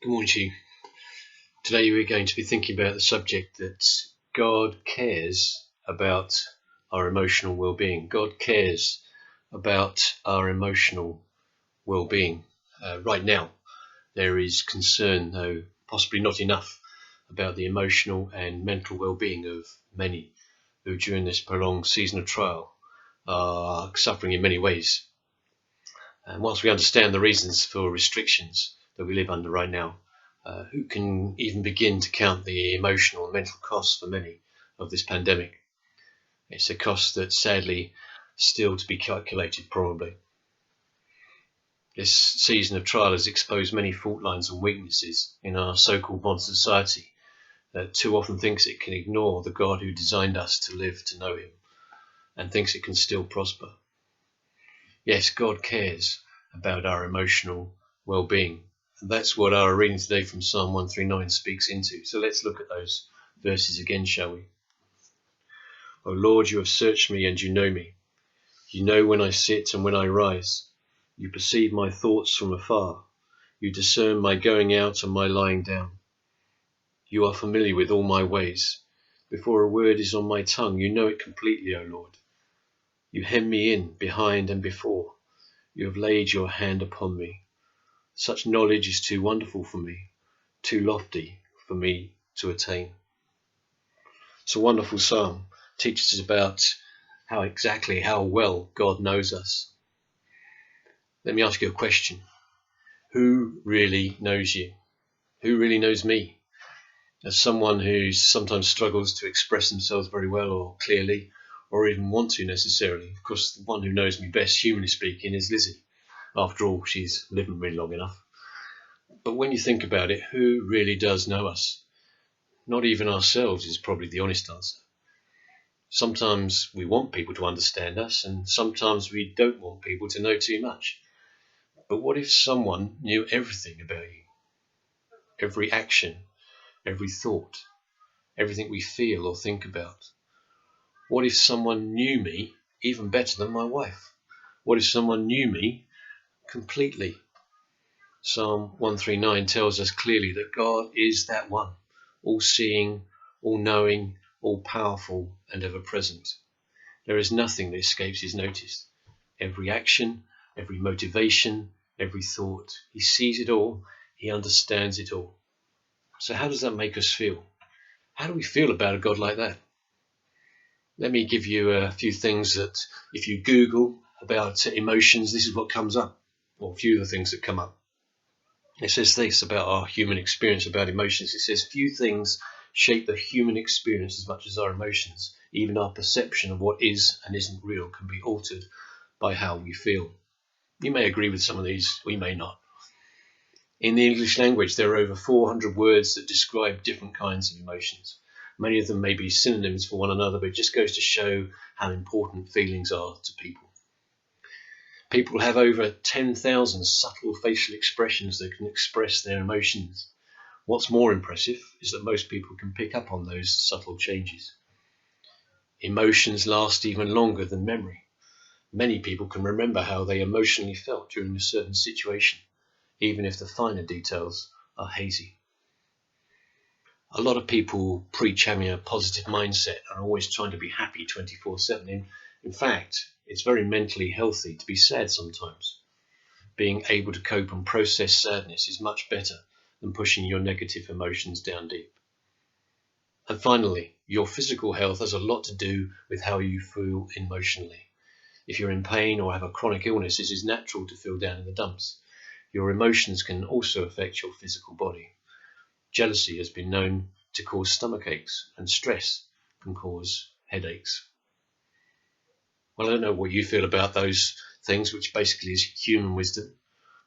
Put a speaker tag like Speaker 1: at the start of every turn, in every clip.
Speaker 1: Good morning to you. Today we're going to be thinking about the subject that God cares about our emotional well-being. God cares about our emotional well-being. Right now there is concern, though possibly not enough, about the emotional and mental well-being of many who during this prolonged season of trial are suffering in many ways. And whilst we understand the reasons for restrictions that we live under right now, who can even begin to count the emotional and mental costs for many of this pandemic? It's a cost that's sadly still to be calculated, probably. This season of trial has exposed many fault lines and weaknesses in our so-called modern society that too often thinks it can ignore the God who designed us to live to know him and thinks it can still prosper. Yes, God cares about our emotional well-being. And that's what our reading today from Psalm 139 speaks into. So let's look at those verses again, shall we? O Lord, you have searched me and you know me. You know when I sit and when I rise. You perceive my thoughts from afar. You discern my going out and my lying down. You are familiar with all my ways. Before a word is on my tongue, you know it completely, O Lord. You hem me in, behind and before. You have laid your hand upon me. Such knowledge is too wonderful for me, too lofty for me to attain. It's a wonderful psalm. It teaches us about how well God knows us. Let me ask you a question. Who really knows you? Who really knows me? As someone who sometimes struggles to express themselves very well or clearly, or even want to necessarily. Of course, the one who knows me best, humanly speaking, is Lizzie. After all, she's living really long enough. But when you think about it, who really does know us? Not even ourselves is probably the honest answer. Sometimes we want people to understand us, and sometimes we don't want people to know too much. But what if someone knew everything about you? Every action, every thought, everything we feel or think about. What if someone knew me even better than my wife? What if someone knew me completely? Psalm 139 tells us clearly that God is that one, all-seeing, all-knowing, all-powerful, and ever-present. There is nothing that escapes his notice. Every action, every motivation, every thought, he sees it all, he understands it all. So how does that make us feel? How do we feel about a God like that? Let me give you a few things that if you Google about emotions, this is what comes up, or a few of the things that come up. It says this about our human experience, about emotions. It says, few things shape the human experience as much as our emotions. Even our perception of what is and isn't real can be altered by how we feel. You may agree with some of these, we may not. In the English language, there are over 400 words that describe different kinds of emotions. Many of them may be synonyms for one another, but it just goes to show how important feelings are to people. People have over 10,000 subtle facial expressions that can express their emotions. What's more impressive is that most people can pick up on those subtle changes. Emotions last even longer than memory. Many people can remember how they emotionally felt during a certain situation, even if the finer details are hazy. A lot of people preach having a positive mindset and are always trying to be happy 24/7. In fact, it's very mentally healthy to be sad sometimes. Being able to cope and process sadness is much better than pushing your negative emotions down deep. And finally, your physical health has a lot to do with how you feel emotionally. If you're in pain or have a chronic illness, it is natural to feel down in the dumps. Your emotions can also affect your physical body. Jealousy has been known to cause stomach aches, and stress can cause headaches. Well, I don't know what you feel about those things, which basically is human wisdom.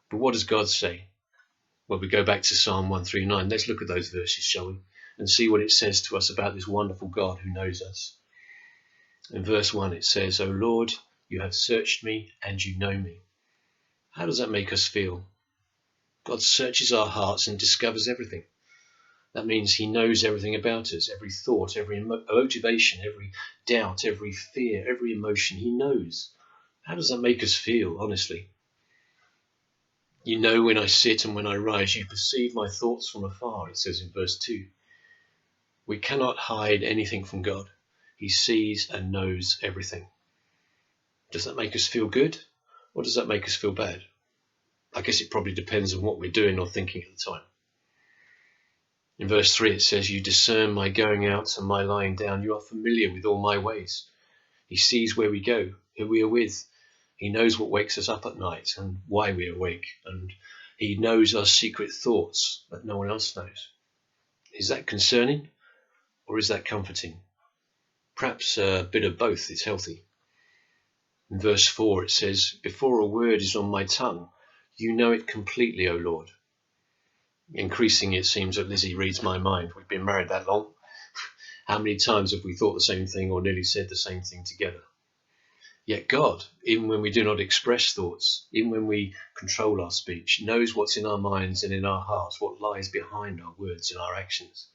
Speaker 1: But what does God say? Well, we go back to Psalm 139. Let's look at those verses, shall we? And see what it says to us about this wonderful God who knows us. In verse 1 it says, O Lord, you have searched me and you know me. How does that make us feel? God searches our hearts and discovers everything. That means he knows everything about us, every thought, every motivation, every doubt, every fear, every emotion he knows. How does that make us feel, honestly? You know when I sit and when I rise. You perceive my thoughts from afar, it says in verse 2. We cannot hide anything from God. He sees and knows everything. Does that make us feel good, or does that make us feel bad? I guess it probably depends on what we're doing or thinking at the time. In verse 3 it says, you discern my going out and my lying down. You are familiar with all my ways. He sees where we go, who we are with. He knows what wakes us up at night and why we are awake. And he knows our secret thoughts that no one else knows. Is that concerning, or is that comforting? Perhaps a bit of both is healthy. In verse 4 it says, before a word is on my tongue, you know it completely, O Lord. Increasingly, it seems that Lizzie reads my mind. We've been married that long. How many times have we thought the same thing or nearly said the same thing together? Yet God, even when we do not express thoughts, even when we control our speech, knows what's in our minds and in our hearts, what lies behind our words and our actions.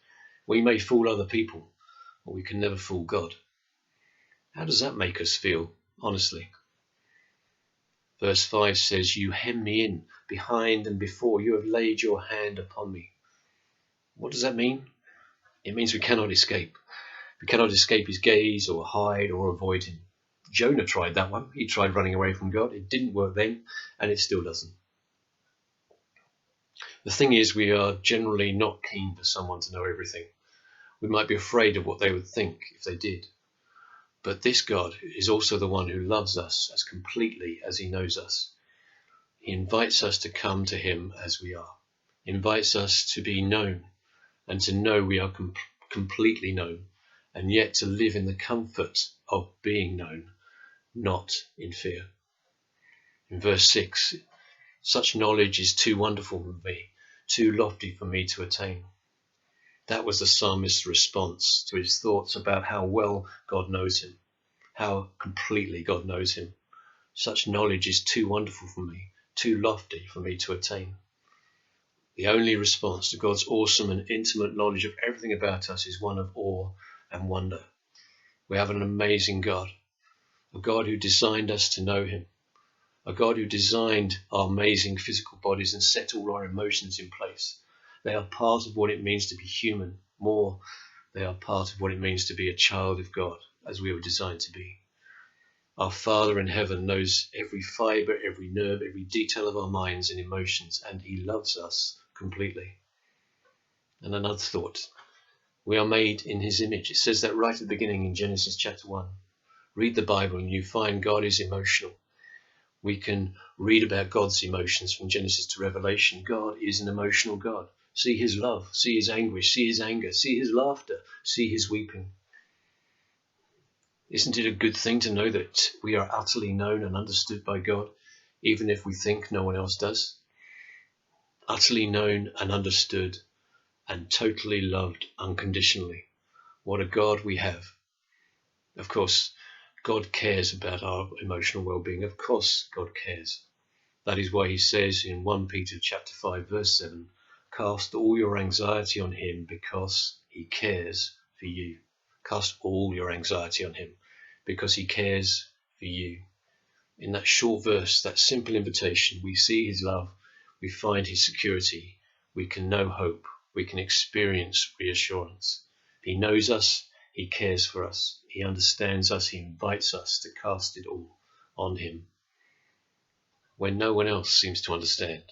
Speaker 1: We may fool other people, but we can never fool God. How does that make us feel, honestly? Verse 5 says, you hem me in, behind and before. You have laid your hand upon me. What does that mean? It means we cannot escape. We cannot escape his gaze or hide or avoid him. Jonah tried that one. He tried running away from God. It didn't work then, and it still doesn't. The thing is, we are generally not keen for someone to know everything. We might be afraid of what they would think if they did. But this God is also the one who loves us as completely as he knows us. He invites us to come to him as we are. He invites us to be known and to know we are completely known, and yet to live in the comfort of being known, not in fear. In verse 6, such knowledge is too wonderful for me, too lofty for me to attain. That was the psalmist's response to his thoughts about how well God knows him, how completely God knows him. Such knowledge is too wonderful for me, too lofty for me to attain. The only response to God's awesome and intimate knowledge of everything about us is one of awe and wonder. We have an amazing God, a God who designed us to know him, a God who designed our amazing physical bodies and set all our emotions in place. They are part of what it means to be human. More, they are part of what it means to be a child of God, as we were designed to be. Our Father in heaven knows every fibre, every nerve, every detail of our minds and emotions, and he loves us completely. And another thought, we are made in his image. It says that right at the beginning in Genesis chapter 1. Read the Bible and you find God is emotional. We can read about God's emotions from Genesis to Revelation. God is an emotional God. See his love, see his anguish, see his anger, see his laughter, see his weeping. Isn't it a good thing to know that we are utterly known and understood by God, even if we think no one else does? Utterly known and understood and totally loved unconditionally. What a God we have. Of course, God cares about our emotional well-being. Of course, God cares. That is why he says in 1 Peter chapter 5, verse 7, cast all your anxiety on him because he cares for you. Cast all your anxiety on him because he cares for you. In that short verse, that simple invitation, we see his love, we find his security, we can know hope, we can experience reassurance. He knows us, he cares for us, he understands us, he invites us to cast it all on him. When no one else seems to understand,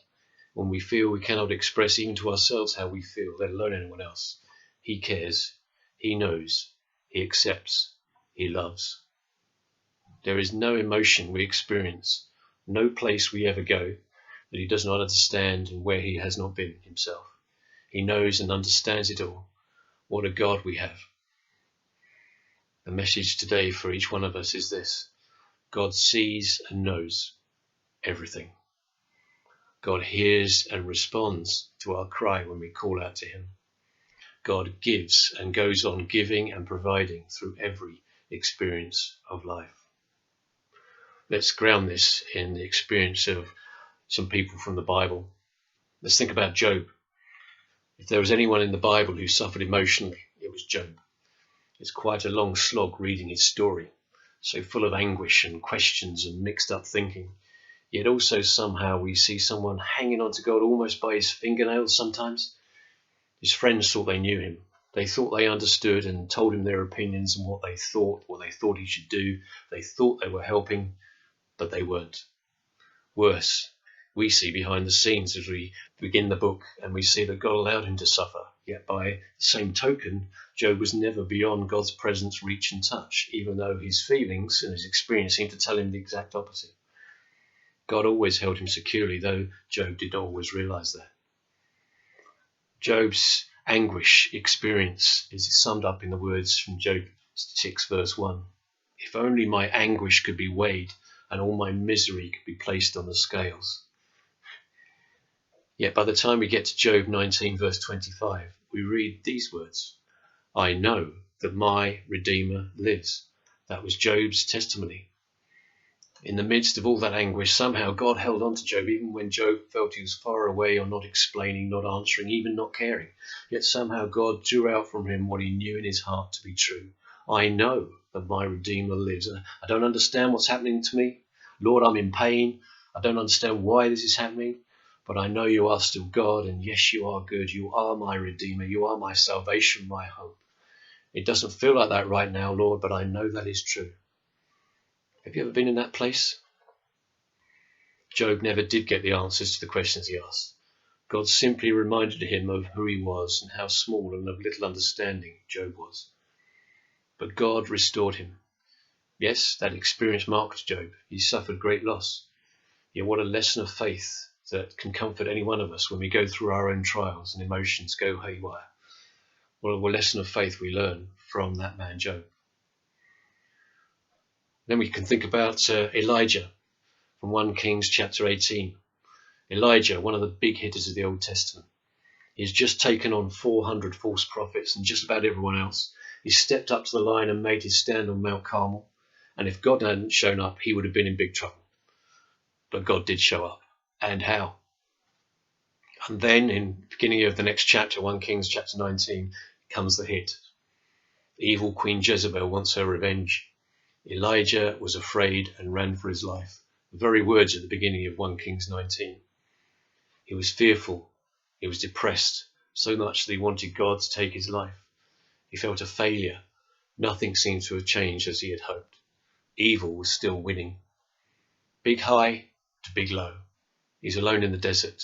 Speaker 1: when we feel we cannot express even to ourselves how we feel, let alone anyone else, he cares, he knows, he accepts, he loves. There is no emotion we experience, no place we ever go that he does not understand and where he has not been himself. He knows and understands it all. What a God we have. The message today for each one of us is this: God sees and knows everything. God hears and responds to our cry when we call out to him. God gives and goes on giving and providing through every experience of life. Let's ground this in the experience of some people from the Bible. Let's think about Job. If there was anyone in the Bible who suffered emotionally, it was Job. It's quite a long slog reading his story, so full of anguish and questions and mixed up thinking. Yet also somehow we see someone hanging on to God almost by his fingernails sometimes. His friends thought they knew him. They thought they understood and told him their opinions and what they thought he should do. They thought they were helping, but they weren't. Worse, we see behind the scenes as we begin the book, and we see that God allowed him to suffer. Yet by the same token, Job was never beyond God's presence, reach and touch, even though his feelings and his experience seemed to tell him the exact opposite. God always held him securely, though Job did not always realize that. Job's anguish experience is summed up in the words from Job 6 verse 1. If only my anguish could be weighed and all my misery could be placed on the scales. Yet by the time we get to Job 19 verse 25, we read these words. I know that my Redeemer lives. That was Job's testimony. In the midst of all that anguish, somehow God held on to Job, even when Job felt he was far away or not explaining, not answering, even not caring. Yet somehow God drew out from him what he knew in his heart to be true. I know that my Redeemer lives. I don't understand what's happening to me. Lord, I'm in pain. I don't understand why this is happening. But I know you are still God, and yes, you are good. You are my Redeemer. You are my salvation, my hope. It doesn't feel like that right now, Lord, but I know that is true. Have you ever been in that place? Job never did get the answers to the questions he asked. God simply reminded him of who he was and how small and of little understanding Job was. But God restored him. Yes, that experience marked Job. He suffered great loss. Yet what a lesson of faith that can comfort any one of us when we go through our own trials and emotions go haywire. What a lesson of faith we learn from that man Job. Then we can think about Elijah from 1 Kings chapter 18. Elijah, one of the big hitters of the Old Testament. He's just taken on 400 false prophets and just about everyone else. He stepped up to the line and made his stand on Mount Carmel. And if God hadn't shown up, he would have been in big trouble. But God did show up. And how? And then in the beginning of the next chapter, 1 Kings chapter 19, comes the hit. Evil Queen Jezebel wants her revenge. Elijah was afraid and ran for his life. The very words at the beginning of 1 Kings 19. He was fearful. He was depressed, so much that he wanted God to take his life. He felt a failure. Nothing seemed to have changed as he had hoped. Evil was still winning. Big high to big low. He's alone in the desert.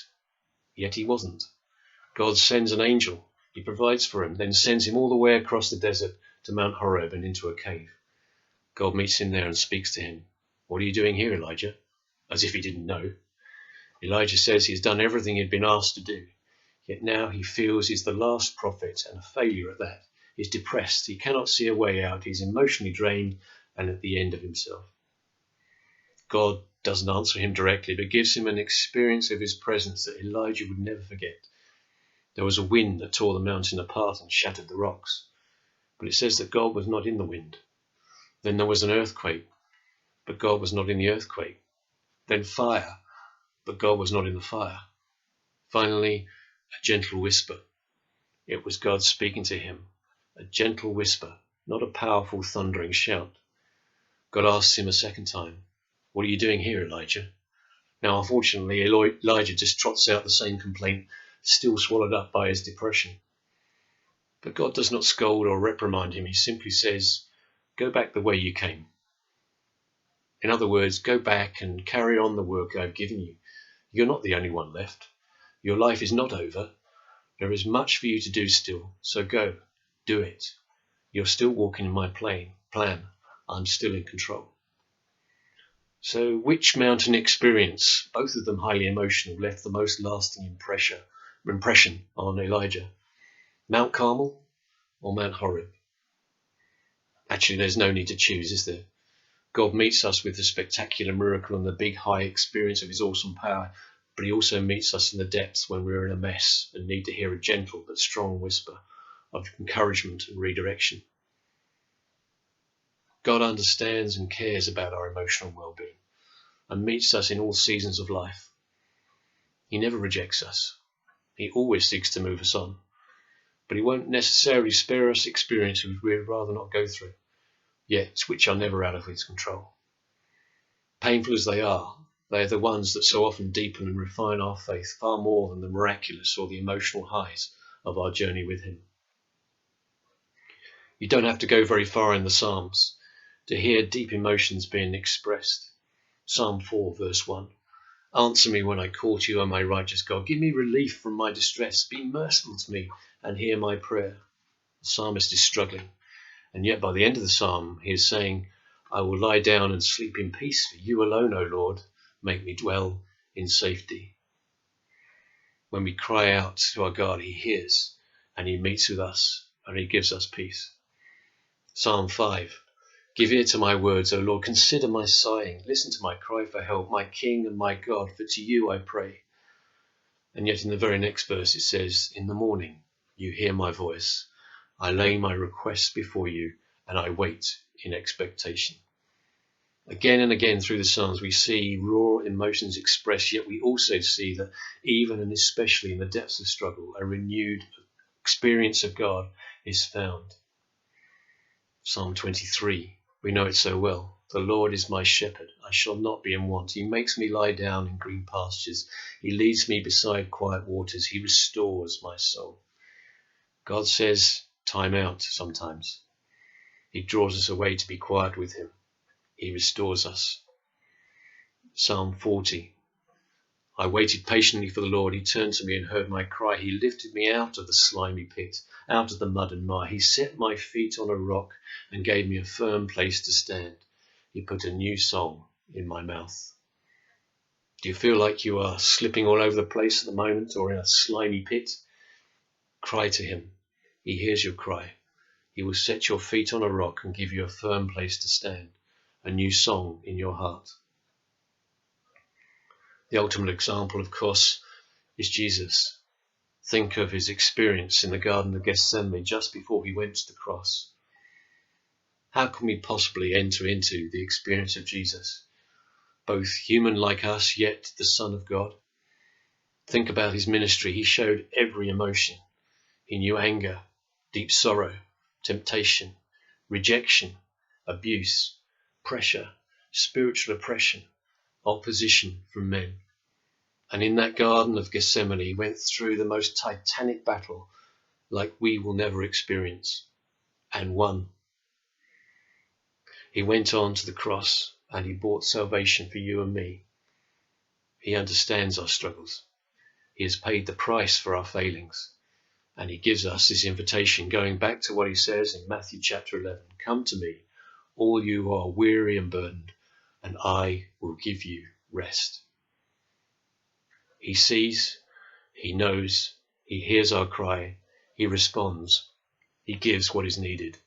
Speaker 1: Yet he wasn't. God sends an angel. He provides for him, then sends him all the way across the desert to Mount Horeb and into a cave. God meets him there and speaks to him. What are you doing here, Elijah? As if he didn't know. Elijah says he's done everything he'd been asked to do. Yet now he feels he's the last prophet and a failure at that. He's depressed. He cannot see a way out. He's emotionally drained and at the end of himself. God doesn't answer him directly, but gives him an experience of his presence that Elijah would never forget. There was a wind that tore the mountain apart and shattered the rocks. But it says that God was not in the wind. Then there was an earthquake, but God was not in the earthquake. Then fire, but God was not in the fire. Finally, a gentle whisper. It was God speaking to him. A gentle whisper, not a powerful thundering shout. God asks him a second time, what are you doing here, Elijah? Now, unfortunately, Elijah just trots out the same complaint, still swallowed up by his depression. But God does not scold or reprimand him. He simply says, go back the way you came. In other words, go back and carry on the work I've given you. You're not the only one left. Your life is not over. There is much for you to do still, so go, do it. You're still walking in my plan. I'm still in control. So which mountain experience, both of them highly emotional, left the most lasting impression on Elijah? Mount Carmel or Mount Horeb? Actually, there's no need to choose, is there? God meets us with the spectacular miracle and the big high experience of his awesome power, but he also meets us in the depths when we're in a mess and need to hear a gentle but strong whisper of encouragement and redirection. God understands and cares about our emotional well-being and meets us in all seasons of life. He never rejects us. He always seeks to move us on, but he won't necessarily spare us experiences we'd rather not go through, yet which are never out of his control. Painful as they are, They are the ones that so often deepen and refine our faith far more than the miraculous or the emotional highs of our journey with him. You don't have to go very far in the Psalms to hear deep emotions being expressed. Psalm 4, verse 1. Answer me when I call to you, O my righteous God. Give me relief from my distress. Be merciful to me and hear my prayer. The psalmist is struggling, and yet by the end of the psalm, he is saying, I will lie down and sleep in peace, for you alone, O Lord, make me dwell in safety. When we cry out to our God, he hears, and he meets with us, and he gives us peace. Psalm 5. Give ear to my words, O Lord. Consider my sighing. Listen to my cry for help, my King and my God, for to you I pray. And yet in the very next verse it says, in the morning you hear my voice. I lay my requests before you, and I wait in expectation. Again and again through the Psalms we see raw emotions expressed, yet we also see that even and especially in the depths of struggle, a renewed experience of God is found. Psalm 23, we know it so well. The Lord is my shepherd, I shall not be in want. He makes me lie down in green pastures. He leads me beside quiet waters. He restores my soul. God says, time out sometimes. He draws us away to be quiet with him. He restores us. Psalm 40. I waited patiently for the Lord. He turned to me and heard my cry. He lifted me out of the slimy pit, out of the mud and mire. He set my feet on a rock and gave me a firm place to stand. He put a new song in my mouth. Do you feel like you are slipping all over the place at the moment or in a slimy pit? Cry to him. He hears your cry. He will set your feet on a rock and give you a firm place to stand, a new song in your heart. The ultimate example, of course, is Jesus. Think of his experience in the Garden of Gethsemane just before he went to the cross. How can we possibly enter into the experience of Jesus? Both human like us, yet the Son of God. Think about his ministry. He showed every emotion. He knew anger, deep sorrow, temptation, rejection, abuse, pressure, spiritual oppression, opposition from men. And in that Garden of Gethsemane, he went through the most titanic battle like we will never experience, and won. He went on to the cross and he bought salvation for you and me. He understands our struggles. He has paid the price for our failings. And he gives us this invitation, going back to what he says in Matthew chapter 11. Come to me, all you who are weary and burdened, and I will give you rest. He sees, he knows, he hears our cry, he responds, he gives what is needed.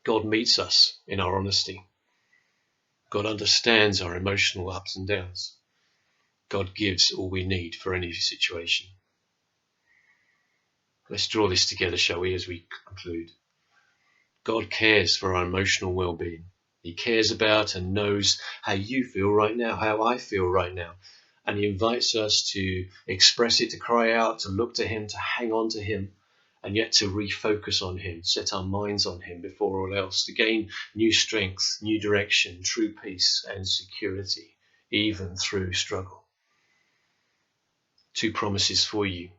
Speaker 1: God meets us in our honesty. God understands our emotional ups and downs. God gives all we need for any situation. Let's draw this together, shall we, as we conclude. God cares for our emotional well-being. He cares about and knows how you feel right now, how I feel right now. And he invites us to express it, to cry out, to look to him, to hang on to him, and yet to refocus on him, set our minds on him before all else, to gain new strength, new direction, true peace and security, even through struggle. 2 promises for you.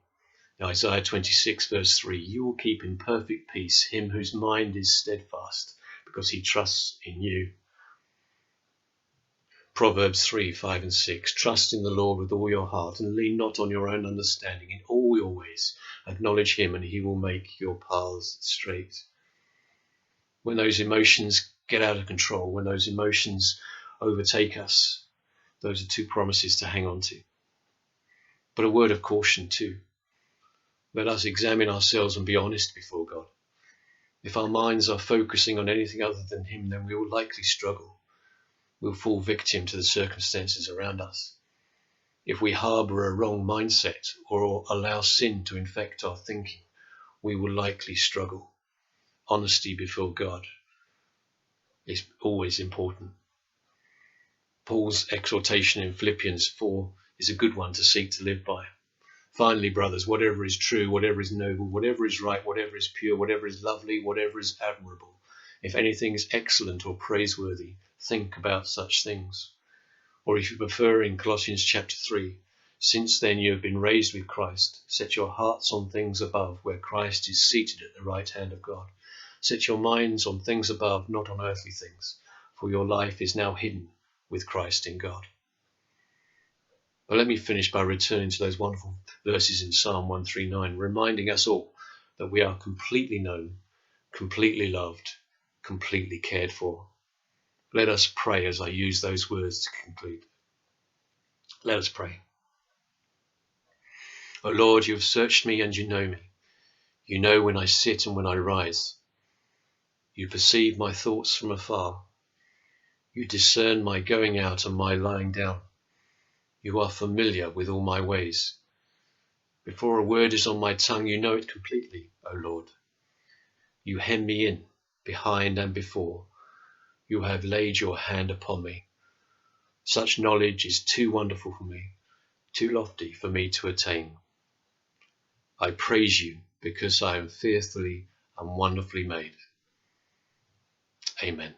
Speaker 1: Isaiah 26 verse 3, you will keep in perfect peace him whose mind is steadfast, because he trusts in you. Proverbs 3, 5 and 6, trust in the Lord with all your heart and lean not on your own understanding. In all your ways acknowledge him and he will make your paths straight. When those emotions get out of control, when those emotions overtake us, those are 2 promises to hang on to. But a word of caution too. Let us examine ourselves and be honest before God. If our minds are focusing on anything other than him, then we will likely struggle. We'll fall victim to the circumstances around us. If we harbour a wrong mindset or allow sin to infect our thinking, we will likely struggle. Honesty before God is always important. Paul's exhortation in Philippians 4 is a good one to seek to live by. Finally, brothers, whatever is true, whatever is noble, whatever is right, whatever is pure, whatever is lovely, whatever is admirable, if anything is excellent or praiseworthy, think about such things. Or if you prefer, in Colossians chapter 3, since then you have been raised with Christ. Set your hearts on things above, where Christ is seated at the right hand of God. Set your minds on things above, not on earthly things, for your life is now hidden with Christ in God. But let me finish by returning to those wonderful verses in Psalm 139, reminding us all that we are completely known, completely loved, completely cared for. Let us pray as I use those words to conclude. Let us pray. O Lord, you have searched me and you know me. You know when I sit and when I rise. You perceive my thoughts from afar. You discern my going out and my lying down. You are familiar with all my ways. Before a word is on my tongue, you know it completely, O Lord. You hem me in, behind and before. You have laid your hand upon me. Such knowledge is too wonderful for me, too lofty for me to attain. I praise you because I am fearfully and wonderfully made. Amen.